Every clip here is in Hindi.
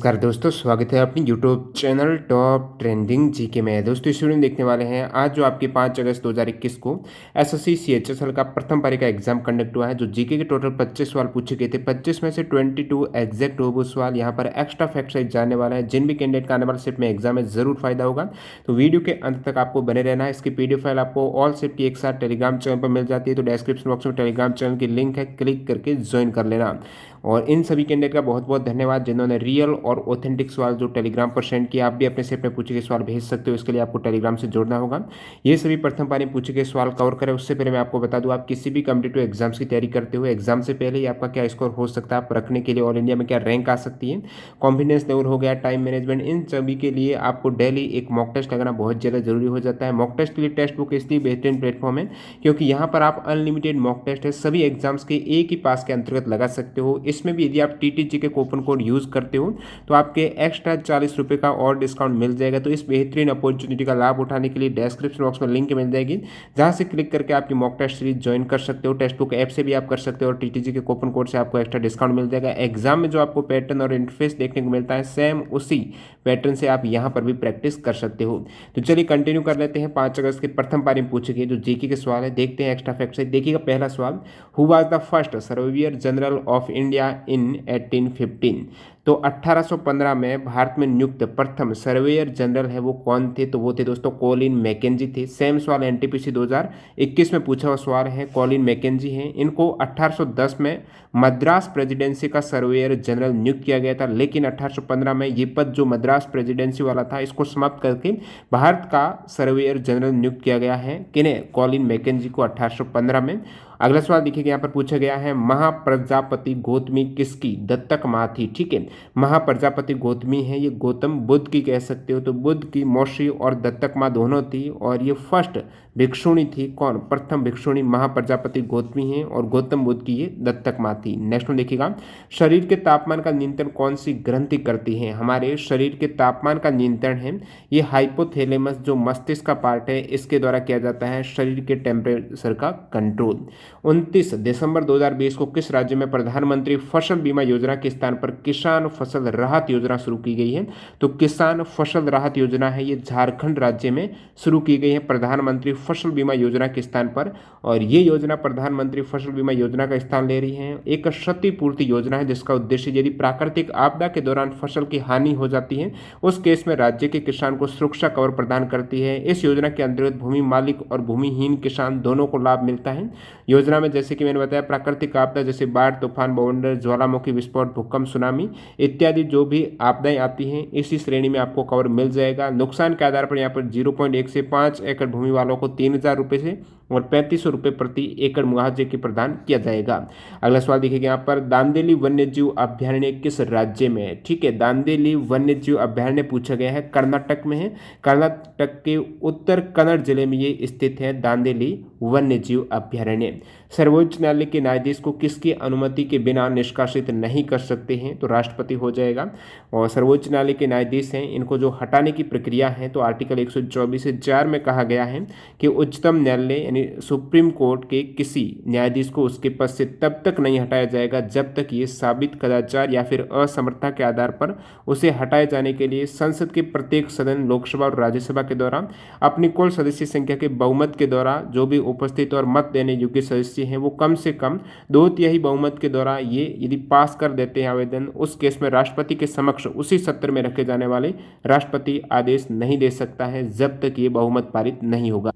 नमस्कार दोस्तों, स्वागत है अपनी YouTube channel top trending GK में। दोस्तों इस वीडियो में देखने वाले हैं आज जो आपके 5 अगस्त 2021 को एसएससी सीएचएसएल का प्रथम पारी का एग्जाम कंडक्ट हुआ है। जो जीके के टोटल 25 सवाल पूछे गए थे, 25 में से 22 एग्जैक्ट वो सवाल यहाँ पर एक्स्ट्रा फैक्ट साइज जानने वाला है। जिन भी कैंडिडेट का आने वाला शिफ्ट में एग्जाम में जरूर फायदा होगा, तो वीडियो के अंत तक आपको बने रहना है। इसकी पीडीएफ फाइल आपको ऑल शिफ्ट की एक साथ टेलीग्राम चैनल पर मिल जाती है, तो डिस्क्रिप्शन बॉक्स में टेलीग्राम चैनल की लिंक है, क्लिक करके ज्वाइन कर लेना। और इन सभी कैंडिडेट का बहुत बहुत धन्यवाद जिन्होंने रियल और ऑथेंटिक सवाल जो टेलीग्राम पर सेंड किया। आप भी अपने सेट में पूछे गए सवाल भेज सकते हो, इसके लिए आपको टेलीग्राम से जोड़ना होगा। ये सभी प्रथम पारी में पूछे गए सवाल कवर करें। उससे पहले मैं आपको बता दूं, आप किसी भी कॉम्पिटिटिव एग्जाम्स की तैयारी करते हो, एग्जाम से पहले ही आपका क्या स्कोर हो सकता है, आप रखने के लिए ऑल इंडिया में क्या रैंक आ सकती है, कॉन्फिडेंस लेवल हो गया, टाइम मैनेजमेंट, इन सभी के लिए आपको डेली एक मॉक टेस्ट लगाना बहुत ज़्यादा जरूरी हो जाता है। मॉक टेस्ट के लिए टेस्ट बुक इसलिए बेहतरीन प्लेटफॉर्म है क्योंकि यहाँ पर आप अनलिमिटेड मॉक टेस्ट है सभी एग्जाम्स के एक ही पास के अंतर्गत लगा सकते हो। इसमें भी यदि आप टीटीजी के कूपन कोड यूज करते हो तो आपके एक्स्ट्रा 40 रुपये का और डिस्काउंट मिल जाएगा। तो इस बेहतरीन अपॉर्चुनिटी का लाभ उठाने के लिए डिस्क्रिप्शन बॉक्स में लिंक मिल जाएगी, जहां से क्लिक करके आपकी मॉक टेस्ट सीरीज ज्वाइन कर सकते हो। टेस्ट बुक ऐप से भी आप कर सकते हो और टीटीजी के कूपन कोड से आपको एक्स्ट्रा डिस्काउंट मिल जाएगा। एग्जाम में जो आपको पैटर्न और इंटरफेस देखने को मिलता है, सेम उसी पैटर्न से आप यहाँ पर भी प्रैक्टिस कर सकते हो। तो चलिए कंटिन्यू कर लेते हैं। 5 अगस्त के प्रथम पारी में पूछे गए जो जीके के सवाल है, देखते हैं एक्स्ट्रा फैक्ट से। देखिएगा पहला सवाल, who was the first surveyor general of India in 1815। तो 1815 में भारत में नियुक्त प्रथम सर्वेयर जनरल है वो कौन थे, तो वो थे दोस्तों कॉलिन मैकेंजी थे। सेम सवाल एनटीपीसी 2021 में पूछा हुआ सवाल है, कॉलिन मैकेंजी हैं। इनको 1810 में मद्रास प्रेसिडेंसी का सर्वेयर जनरल नियुक्त किया गया था, लेकिन 1815 में ये पद जो मद्रास प्रेसिडेंसी वाला था इसको समाप्त करके भारत का सर्वेयर जनरल नियुक्त किया गया है। किन्हें? कॉलिन मैकेंजी को 1815 में। अगला सवाल देखिए, यहाँ पर पूछा गया है, महाप्रजापति गौतमी किसकी दत्तक माँ थी? ठीक है, महाप्रजापति गौतमी है, ये गौतम बुद्ध की कह सकते हो। तो बुद्ध की मौसी और दत्तक माँ दोनों थी, और ये फर्स्ट भिक्षुणी थी। कौन? प्रथम भिक्षुणी महाप्रजापति गौतमी है, और गौतम बुद्ध की ये दत्तक माँ थी। नेक्स्ट में देखिएगा, शरीर के तापमान का नियंत्रण कौन सी ग्रंथि करती है? हमारे शरीर के तापमान का नियंत्रण है ये हाइपोथैलेमस जो मस्तिष्क का पार्ट है, इसके द्वारा किया जाता है शरीर के टेम्परेचर का कंट्रोल। 29 दिसंबर 2020 को किस राज्य में प्रधानमंत्री फसल बीमा योजना के स्थान पर किसान फसल राहत योजना शुरू की गई है? तो किसान फसल राहत योजना है ये झारखंड राज्य में शुरू की गई है प्रधानमंत्री फसल बीमा योजना के स्थान पर। और ये योजना प्रधानमंत्री फसल बीमा योजना का स्थान ले रही है। एक क्षतिपूर्ति योजना है जिसका उद्देश्य यदि प्राकृतिक आपदा के दौरान फसल की हानि हो जाती है उस केस में राज्य के किसान को सुरक्षा कवर प्रदान करती है। इस योजना के अंतर्गत भूमि मालिक और भूमिहीन किसान दोनों को लाभ मिलता है। योजना में जैसे कि मैंने बताया, प्राकृतिक आपदा जैसे बाढ़, तूफान, बवंडर, ज्वालामुखी विस्फोट, भूकंप, सुनामी इत्यादि जो भी आपदाएं आती हैं इसी श्रेणी में आपको कवर मिल जाएगा। नुकसान के आधार पर यहाँ पर 0.1 से 5 एकड़ भूमि वालों को 3,000 रुपये से और 3500 रुपये प्रति एकड़ मुआवजे की प्रदान किया जाएगा। अगला सवाल देखिएगा यहाँ पर, दांदेली वन्यजीव अभ्यारण्य किस राज्य में है? ठीक है, दांदेली वन्यजीव अभ्यारण्य पूछा गया है, कर्नाटक में है। कर्नाटक के उत्तर कन्नड़ जिले में ये स्थित है दांदेली वन्यजीव अभ्यारण्य। सर्वोच्च न्यायालय के न्यायाधीश को किसकी अनुमति के बिना निष्कासित नहीं कर सकते हैं? तो राष्ट्रपति हो जाएगा। और सर्वोच्च न्यायालय के न्यायाधीश हैं, इनको जो हटाने की प्रक्रिया है तो आर्टिकल 124(4) में कहा गया है कि उच्चतम न्यायालय यानी सुप्रीम कोर्ट के किसी न्यायाधीश को उसके पद से तब तक नहीं हटाया जाएगा जब तक ये साबित कदाचार या फिर असमर्थता के आधार पर उसे हटाए जाने के लिए संसद के प्रत्येक सदन, लोकसभा और राज्यसभा के द्वारा अपनी कुल सदस्य संख्या के बहुमत के द्वारा जो भी उपस्थित और मत देने योग्य सदस्य हैं वो कम से कम 2/3 बहुमत के द्वारा ये यदि पास कर देते हैं आवेदन, उस केस में राष्ट्रपति के समक्ष उसी सत्र में रखे जाने वाले राष्ट्रपति आदेश नहीं दे सकता है जब तक ये बहुमत पारित नहीं होगा।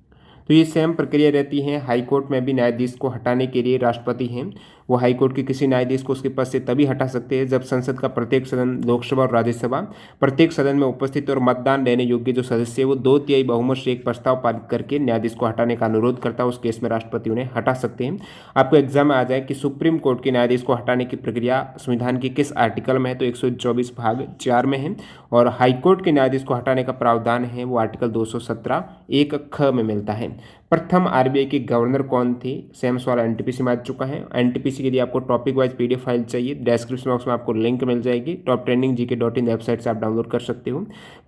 तो ये सेम प्रक्रिया रहती है हाईकोर्ट में भी। न्यायाधीश को हटाने के लिए राष्ट्रपति हैं, वो हाईकोर्ट के किसी न्यायाधीश को उसके पद से तभी हटा सकते हैं जब संसद का प्रत्येक सदन, लोकसभा और राज्यसभा प्रत्येक सदन में उपस्थित और मतदान लेने योग्य जो सदस्य है वो 2/3 बहुमत से एक प्रस्ताव पारित करके न्यायाधीश को हटाने का अनुरोध करता है। उस केस में राष्ट्रपति उन्हें हटा सकते हैं। आपको एग्जाम में आ जाए कि सुप्रीम कोर्ट के न्यायाधीश को हटाने की प्रक्रिया संविधान के किस आर्टिकल में है? तो 124 भाग 4 में है। और हाईकोर्ट के न्यायाधीश को हटाने का प्रावधान है वो आर्टिकल 217 (1) ख में मिलता है। प्रथम आरबीआई के गवर्नर कौन थे? सेम सवाल एनटीपीसी में आ चुका है। एनटीपीसी के लिए आपको टॉपिक वाइज पीडीएफ फाइल चाहिए, डिस्क्रिप्शन बॉक्स में आपको लिंक मिल जाएगी, टॉप ट्रेंडिंग GK.in वेबसाइट से आप डाउनलोड कर सकते हो।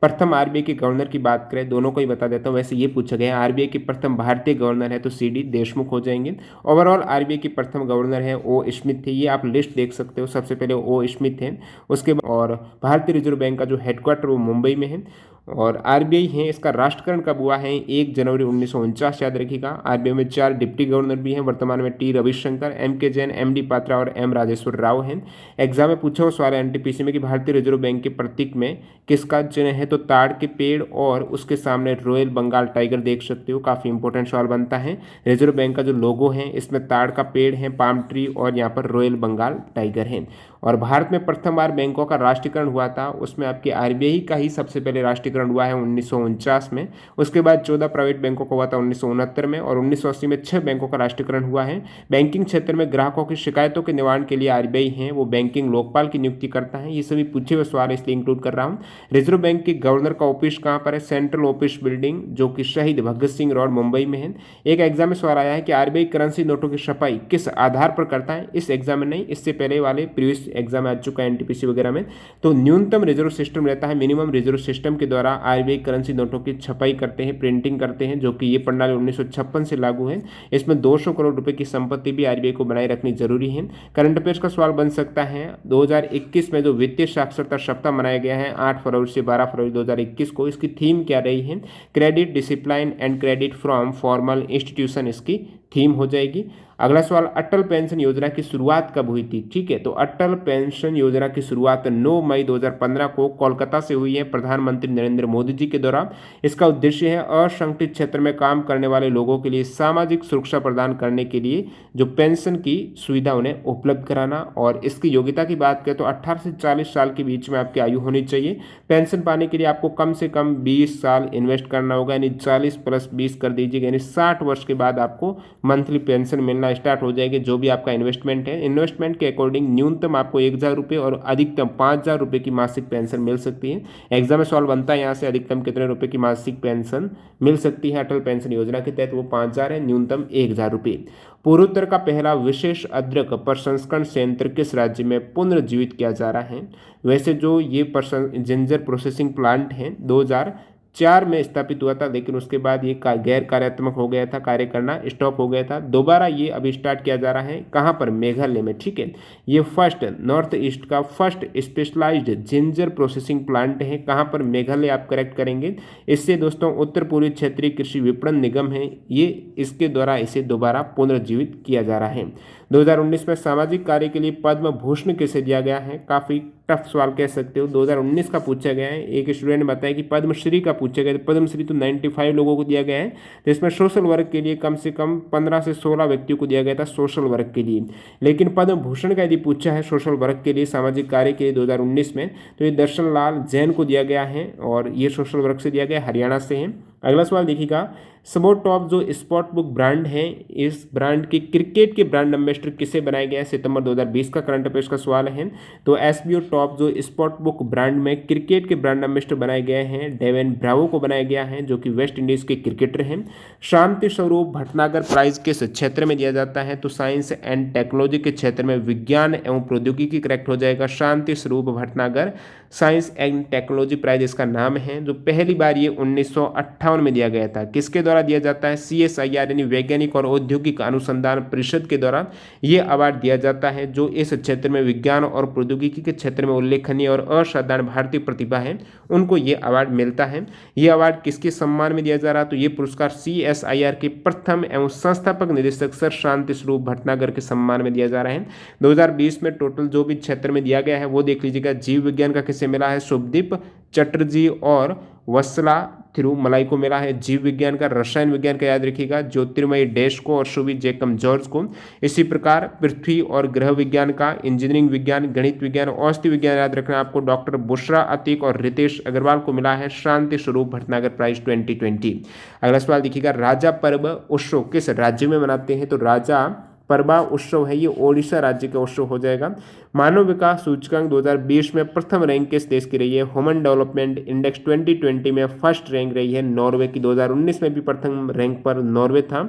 प्रथम आरबीआई के गवर्नर की बात करें, दोनों को ही बता देता हूँ। वैसे ये पूछा गया है आरबीआई के प्रथम भारतीय गवर्नर है तो CD देशमुख हो जाएंगे। ओवरऑल आरबीआई के प्रथम गवर्नर है O स्मिथ थे। ये आप लिस्ट देख सकते हो, सबसे पहले O स्मिथ है, उसके बाद और भारतीय रिजर्व बैंक का जो हेडक्वार्टर वो मुंबई में है। और आरबीआई है, इसका राष्ट्रकरण कब हुआ है? 1 जनवरी 1949, याद रखिएगा। आरबीआई में 4 डिप्टी गवर्नर भी हैं वर्तमान में, T Ravishankar, MK Jain, MD Patra और M राजेश्वर राव हैं। एग्जाम में पूछा हुआ सवाल है एनटीपीसी में कि भारतीय रिजर्व बैंक के प्रतीक में किसका चिन्ह है? तो ताड़ के पेड़ और उसके सामने रॉयल बंगाल टाइगर देख सकते हो, काफी इंपॉर्टेंट सवाल बनता है। रिजर्व बैंक का जो लोगो है इसमें ताड़ का पेड़ है, पाम ट्री और यहाँ पर रॉयल बंगाल टाइगर है। और भारत में प्रथम बार बैंकों का राष्ट्रीयकरण हुआ था, उसमें आपके आरबीआई का ही सबसे पहले राष्ट्रीयकरण हुआ है 1949 में। उसके बाद 14 प्राइवेट बैंकों का हुआ था 1969 में, और 1980 में 6 बैंकों का राष्ट्रीयकरण हुआ है। बैंकिंग क्षेत्र में ग्राहकों की शिकायतों के निवारण के लिए आरबीआई है वो बैंकिंग लोकपाल की नियुक्ति करता है। ये सभी पूछे हुए सवाल इसलिए इंक्लूड कर रहा हूँ। रिजर्व बैंक के गवर्नर का ऑफिस कहाँ पर है? सेंट्रल ऑफिस बिल्डिंग, जो कि शहीद भगत सिंह रोड मुंबई में है। एक एग्जाम में सवाल आया है कि आरबीआई करेंसी नोटों की छपाई किस आधार पर करता है? इस एग्जाम में नहीं, इससे पहले वाले प्रीवियस एग्जाम में आ चुका है एनटीपीसी वगैरह में। तो न्यूनतम रिजर्व सिस्टम रहता है, मिनिमम रिजर्व सिस्टम के द्वारा आरबीआई करेंसी नोटों की छपाई करते हैं, प्रिंटिंग करते हैं, जो कि ये प्रणाली 1956 से लागू है। इसमें 200 करोड़ रुपए की संपत्ति भी आरबीआई को बनाए रखनी जरूरी है। करंट अफेयर्स का सवाल बन सकता है, 2021 में जो वित्तीय साक्षरता सप्ताह मनाया गया है 8 फरवरी से 12 फरवरी 2021 को, इसकी थीम क्या रही है? Credit, discipline and credit from formal institution इसकी थीम हो जाएगी। अगला सवाल, अटल पेंशन योजना की शुरुआत कब हुई थी? ठीक है, तो अटल पेंशन योजना की शुरुआत 9 मई 2015 को कोलकाता से हुई है प्रधानमंत्री नरेंद्र मोदी जी के द्वारा। इसका उद्देश्य है असंगठित क्षेत्र में काम करने वाले लोगों के लिए सामाजिक सुरक्षा प्रदान करने के लिए जो पेंशन की सुविधा उन्हें उपलब्ध कराना। और इसकी योग्यता की बात करें तो 18 से 40 साल के बीच में आपकी आयु होनी चाहिए। पेंशन पाने के लिए आपको कम से कम 20 साल इन्वेस्ट करना होगा, यानी 40 प्लस 20 कर दीजिएगा, यानी 60 वर्ष के बाद आपको मंथली पेंशन मिलना स्टार्ट हो जाएगी। जो भी आपका इन्वेस्टमेंट है, इन्वेस्टमेंट के अकॉर्डिंग न्यूनतम आपको 1000 रुपये और अधिकतम 5000 रुपये की मासिक पेंशन मिल सकती है। एग्जाम में सवाल बनता है यहाँ से, अधिकतम कितने रुपए की मासिक पेंशन मिल सकती है अटल पेंशन योजना के तहत? वो 5000 है, न्यूनतम 1000 रुपये। पूर्वोत्तर का पहला विशेष अदरक प्रसंस्करण संयंत्र किस राज्य में पुनर्जीवित किया जा रहा है? वैसे जो ये जिंजर प्रोसेसिंग प्लांट है 2004 में स्थापित हुआ था, लेकिन उसके बाद ये गैर कार्यात्मक हो गया था, कार्य करना स्टॉप हो गया था। दोबारा ये अभी स्टार्ट किया जा रहा है, कहाँ पर? मेघालय में। ठीक है, ये फर्स्ट नॉर्थ ईस्ट का first specialised ginger processing plant है। कहाँ पर? मेघालय, आप करेक्ट करेंगे। इससे दोस्तों उत्तर पूर्वी क्षेत्रीय कृषि विपणन निगम है, ये इसके द्वारा इसे दोबारा पुनर्जीवित किया जा रहा है। 2019 में सामाजिक कार्य के लिए पद्म भूषण किसे दिया गया है? काफी टफ सवाल कह सकते हो, 2019 का पूछा गया है। एक स्टूडेंट ने बताया कि पद्मश्री का पूछा गया, पद्मश्री तो 95 लोगों को दिया गया है, तो इसमें सोशल वर्क के लिए कम से कम 15 से 16 व्यक्तियों को दिया गया था सोशल वर्क के लिए। लेकिन पद्म भूषण का यदि पूछा है सोशल वर्क के लिए, सामाजिक कार्य के लिए 2019 में, तो ये दर्शन लाल जैन को दिया गया है, और ये सोशल वर्क से दिया गया, हरियाणा से है। अगला सवाल देखिएगा, स्पोर्ट टॉप जो स्पोर्ट बुक ब्रांड है, इस ब्रांड के क्रिकेट के ब्रांड एम्बेसडर किसे बनाया गया है? सितंबर 2020 का करंट अफेयर्स का सवाल है। तो एसबीओ टॉप जो स्पोर्ट बुक ब्रांड में क्रिकेट के ब्रांड एम्बेसडर बनाए गए हैं, डेवन ब्रावो को बनाया गया है, जो कि वेस्ट इंडीज के क्रिकेटर हैं। शांति स्वरूप भटनागर प्राइज किस क्षेत्र में दिया जाता है? तो साइंस एंड टेक्नोलॉजी के क्षेत्र में, विज्ञान एवं प्रौद्योगिकी करेक्ट हो जाएगा। Shanti Swarup Bhatnagar science and technology prize इसका नाम है, जो पहली बार ये 1958 में दिया गया था। किसके द्वारा दिया जाता है? CSIR यानी वैज्ञानिक और औद्योगिक अनुसंधान परिषद के द्वारा ये अवार्ड दिया जाता है। जो इस क्षेत्र में विज्ञान और प्रौद्योगिकी के क्षेत्र में उल्लेखनीय और असाधारण भारतीय प्रतिभा है, उनको ये अवार्ड मिलता है। ये अवार्ड किसके सम्मान में दिया जा रहा है? तो ये पुरस्कार CSIR के प्रथम एवं संस्थापक निदेशक सर शांति स्वरूप भटनागर के सम्मान में दिया जा रहा है। 2020 में टोटल जो भी क्षेत्र में दिया गया है वो देख लीजिएगा। जीव विज्ञान का किसे मिला है? शुभदीप चटर्जी और वत्सला थिरुमलाई को मिला है जीव विज्ञान का। रसायन विज्ञान का याद रखिएगा, ज्योतिर्मयी डैश को और सुबी जैकब जॉर्ज को। इसी प्रकार पृथ्वी और ग्रह विज्ञान का, इंजीनियरिंग विज्ञान, गणित विज्ञान, औषधि विज्ञान याद रखना आपको, डॉक्टर बुशरा अतीक और रितेश अग्रवाल को मिला है शांति स्वरूप भटनागर प्राइज 2020। अगला सवाल देखिएगा, राजा पर्व उत्सव किस राज्य में मनाते हैं? तो राजा परबा उत्सव है ये ओडिशा राज्य का उत्सव हो जाएगा। मानव विकास सूचकांक 2020 में प्रथम रैंक किस देश की रही है? ह्यूमन डेवलपमेंट इंडेक्स 2020 में फर्स्ट रैंक रही है नॉर्वे की। 2019 में भी प्रथम रैंक पर नॉर्वे था।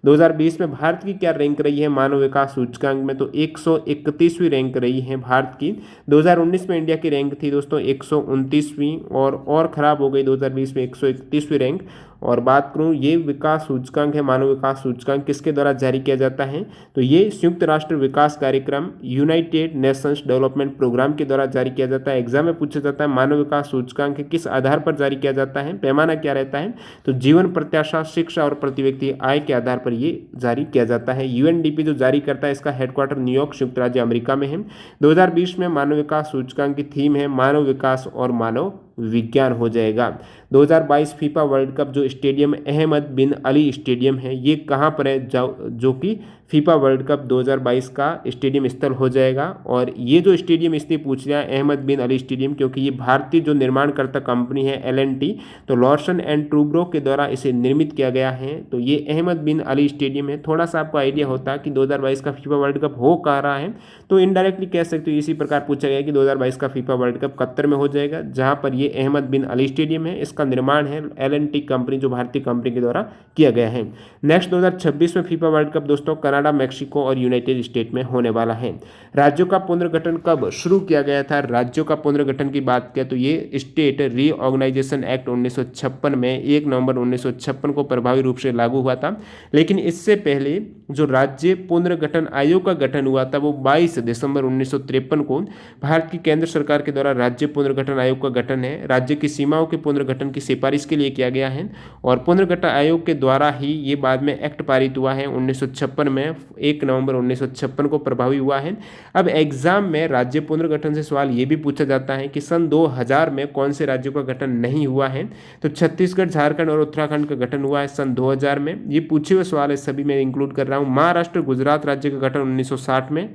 2020 में भारत की क्या रैंक रही है मानव विकास सूचकांक में? तो 131वीं रैंक रही है भारत की। 2019 में इंडिया की रैंक थी दोस्तों 129वीं और खराब हो गई 2020 में 131वीं रैंक। और बात करूं, ये विकास सूचकांक है, मानव विकास सूचकांक किसके द्वारा जारी किया जाता है? तो ये संयुक्त राष्ट्र विकास कार्यक्रम यूनाइटेड नेशंस डेवलपमेंट प्रोग्राम के द्वारा जारी किया जाता है। एग्जाम में पूछा जाता है मानव विकास सूचकांक किस आधार पर जारी किया जाता है, पैमाना क्या रहता है? तो जीवन प्रत्याशा, शिक्षा और प्रति व्यक्ति आय के आधार पर ये जारी किया जाता है। यूएनडीपी जो जारी करता है, इसका हेडक्वार्टर न्यूयॉर्क संयुक्त राज्य अमेरिका में है। 2020 में मानव विकास सूचकांक की थीम है मानव विकास और मानव विज्ञान हो जाएगा। 2022 फीफा वर्ल्ड कप जो स्टेडियम अहमद बिन अली स्टेडियम है, ये कहाँ पर है? जो कि फीफा वर्ल्ड कप 2022 का स्टेडियम स्थल हो जाएगा। और ये जो स्टेडियम इसलिए पूछ रहा है अहमद बिन अली स्टेडियम, क्योंकि ये भारतीय जो निर्माणकर्ता कंपनी है एल&टी, तो लॉर्सन एंड ट्रूब्रो के द्वारा इसे निर्मित किया गया है। तो ये अहमद बिन अली स्टेडियम है। थोड़ा सा आपको आइडिया होता है कि 2022 का फीफा वर्ल्ड कप हो कहाँ रहा है, तो इनडायरेक्टली कह सकते हो इसी प्रकार पूछा गया कि 2022 का फीफा वर्ल्ड कप कतर में हो जाएगा, जहाँ पर ये अहमद बिन अली स्टेडियम है। इसका निर्माण है एल&टी कंपनी, जो भारतीय कंपनी के द्वारा किया गया है। नेक्स्ट 2026 में फीफा वर्ल्ड कप दोस्तों कनाडा, मैक्सिको और यूनाइटेड स्टेट में होने वाला है। राज्यों का पुनर्गठन कब शुरू किया गया था? राज्यों का पुनर्गठन की बात किया तो ये स्टेट रीऑर्गेनाइजेशन एक्ट 1956 में 1 नवंबर 1956 को प्रभावी रूप से लागू हुआ था। लेकिन इससे पहले जो राज्य पुनर्गठन आयोग का गठन हुआ था वो 22 दिसंबर 1953 को भारत की केंद्र सरकार के द्वारा राज्य पुनर्गठन आयोग का गठन है। राज्य की सीमाओं के पुनर्गठन की सिफारिश के लिए किया गया है और पुनर्गठन आयोग के द्वारा ही ये बाद में एक्ट पारित हुआ है 1956 में। 1 नवंबर 1956 को प्रभावी हुआ है। अब एग्जाम में राज्य पुनर्गठन से सवाल ये भी पूछा जाता है कि सन 2000 में कौन से राज्यों का गठन नहीं हुआ है? तो छत्तीसगढ़, झारखंड और उत्तराखंड का गठन हुआ है सन 2000 में। ये पूछे हुए सवाल है, सभी में इंक्लूड कर रहा हूँ। महाराष्ट्र, गुजरात राज्य का गठन 1960 में,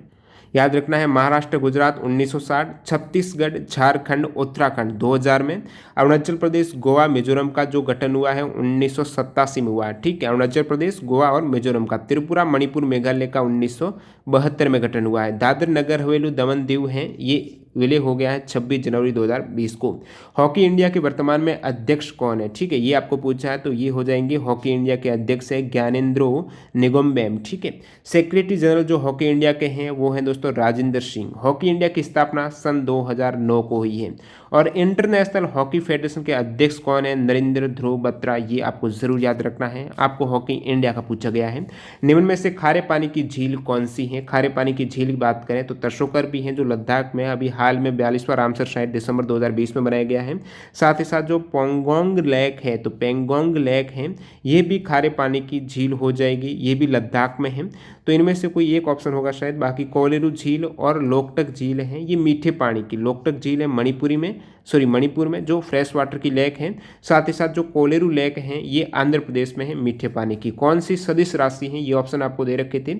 याद रखना है, महाराष्ट्र, गुजरात 1960, छत्तीसगढ़, झारखंड, उत्तराखंड 2000 में, अरुणाचल प्रदेश, गोवा, मिजोरम का जो गठन हुआ है 1987 में हुआ है। ठीक है, अरुणाचल प्रदेश, गोवा और मिजोरम का। त्रिपुरा, मणिपुर, मेघालय का 1972 में गठन हुआ है। दादर नगर हवेली, दमन दीव है, ये विलय हो गया है 26 जनवरी 2020 को। हॉकी इंडिया के वर्तमान में अध्यक्ष कौन है? ठीक है, ये आपको पूछा है तो ये हो जाएंगे हॉकी इंडिया के अध्यक्ष है ज्ञानेंद्रो निगोम्बेम। ठीक है, सेक्रेटरी जनरल जो हॉकी इंडिया के हैं वो हैं दोस्तों राजेंद्र सिंह। हॉकी इंडिया की स्थापना सन 2009 को हुई है। और इंटरनेशनल हॉकी फेडरेशन के अध्यक्ष कौन है? नरेंद्र ध्रुव बत्रा। ये आपको जरूर याद रखना है, आपको हॉकी इंडिया का पूछा गया है। निम्न में से खारे पानी की झील कौन सी है? खारे पानी की झील की बात करें तो तशोकर भी है, जो लद्दाख में अभी हाल में 42वां रामसर साइट दिसंबर 2020 में बनाया गया है। साथ ही साथ जो पेंगोंग लेक है, तो पेंगोंग लेक है, ये भी खारे पानी की झील हो जाएगी, ये भी लद्दाख में है। तो इनमें से कोई एक ऑप्शन होगा शायद। बाकी कोलेरू झील और लोकटक झील है, ये मीठे पानी की। लोकटक झील है मणिपुर में जो फ्रेश वाटर की लेक है। साथ ही साथ जो कोलेरू लेक है ये आंध्र प्रदेश में है, मीठे पानी की। कौन सी सदिश राशि है? ये ऑप्शन आपको दे रखे थे।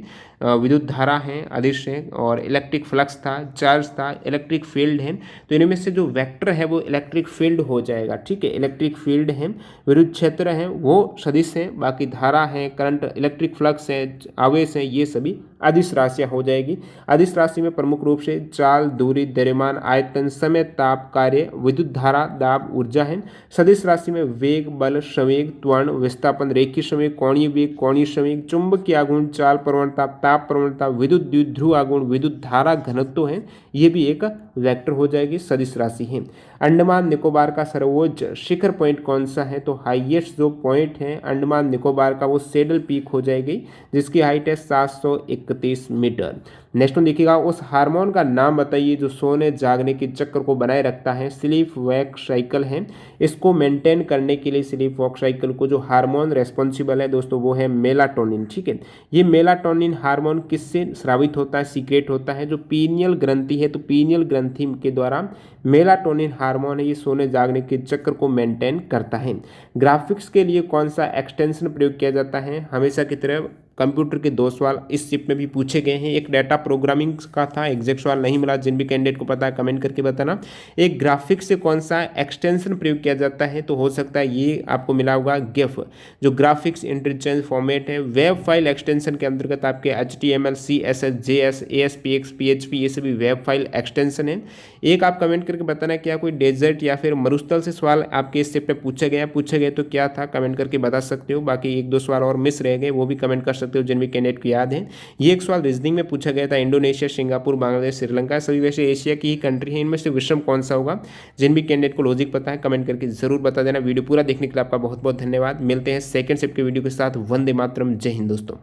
विद्युत धारा है, अदिश है, और इलेक्ट्रिक फ्लक्स था, चार्ज था, इलेक्ट्रिक फील्ड है। तो इनमें से जो वेक्टर है वो इलेक्ट्रिक फील्ड हो जाएगा। ठीक है, इलेक्ट्रिक फील्ड है, विद्युत क्षेत्र है वो सदिश है, बाकी धारा है, करंट, इलेक्ट्रिक फ्लक्स है, आवेश है, ये सभी अदिश राशियां हो जाएगी। अदिश राशि में प्रमुख रूप से चाल, दूरी, द्रव्यमान, आयतन, समय, ताप, कार्य, विद्युत धारा, दाब, ऊर्जा है। सदिश राशि में वेग, बल, संवेग, त्वरण, विस्थापन, रेखीय संवेग, कोणीय वेग, कोणीय संवेग, चुंबकीय आघूर्ण, चाल प्रवणता, ताप प्रवणता, विद्युत द्विध्रुव आघूर्ण, विद्युत धारा घनत्व है, ये भी एक वेक्टर हो जाएगी, सदिश राशि है। अंडमान निकोबार का सर्वोच्च शिखर पॉइंट कौन सा है? तो हाईएस्ट जो पॉइंट है अंडमान निकोबार का वो सेडल पीक हो जाएगी, जिसकी हाइट है 731 मीटर। नेक्स्ट देखिएगा, उस हार्मोन का नाम बताइए जो सोने जागने के चक्र को बनाए रखता है। स्लीप वैक साइकिल है, इसको मेंटेन करने के लिए स्लीप वॉक साइकिल को जो हार्मोन रेस्पॉन्सिबल है दोस्तों वो है मेलाटोनिन। ठीक है, ये मेलाटोनिन हार्मोन किससे स्रावित होता है, सीक्रेट होता है? जो पीनियल ग्रंथि है, तो पीनियल ग्रंथि के द्वारा मेलाटोनिन हार्मोन है, ये सोने जागने के चक्र को मेंटेन करता है। ग्राफिक्स के लिए कौन सा एक्सटेंशन प्रयोग किया जाता है? हमेशा की तरह कंप्यूटर के 2 सवाल इस शिफ्ट में भी पूछे गए हैं। एक डाटा प्रोग्रामिंग का था, एग्जैक्ट सवाल नहीं मिला, जिन भी कैंडिडेट को पता है कमेंट करके बताना। एक ग्राफिक्स से कौन सा एक्सटेंशन प्रयोग किया जाता है, तो हो सकता है ये आपको मिला होगा गेफ, जो ग्राफिक्स इंटरचेंज फॉर्मेट है। वेब फाइल एक्सटेंशन के अंतर्गत आपके HTML, CSS, JS, ASPX, PHP ये सभी वेब फाइल एक्सटेंशन है। एक आप कमेंट करके बताना क्या कोई डेजर्ट या फिर मरुस्थल से सवाल आपके इस शिफ्ट में पूछे गए तो क्या था, कमेंट करके बता सकते हो। बाकी 1-2 सवाल और मिस रह गए, वो भी कमेंट कर सकते हो जिन भी कैंडिडेट को याद है। ये एक सवाल रीजनिंग में पूछा गया था, इंडोनेशिया, सिंगापुर, बांग्लादेश, श्रीलंका सभी वैसे एशिया की ही कंट्री है, इनमें से विषम कौन सा होगा। जिन भी कैंडिडेट को लॉजिक पता है कमेंट करके जरूर बता देना। वीडियो पूरा देखने के लिए आपका बहुत बहुत धन्यवाद। मिलते हैं सेकंड शिफ्ट के वीडियो के साथ। वंदे मातरम, जय हिंद दोस्तों।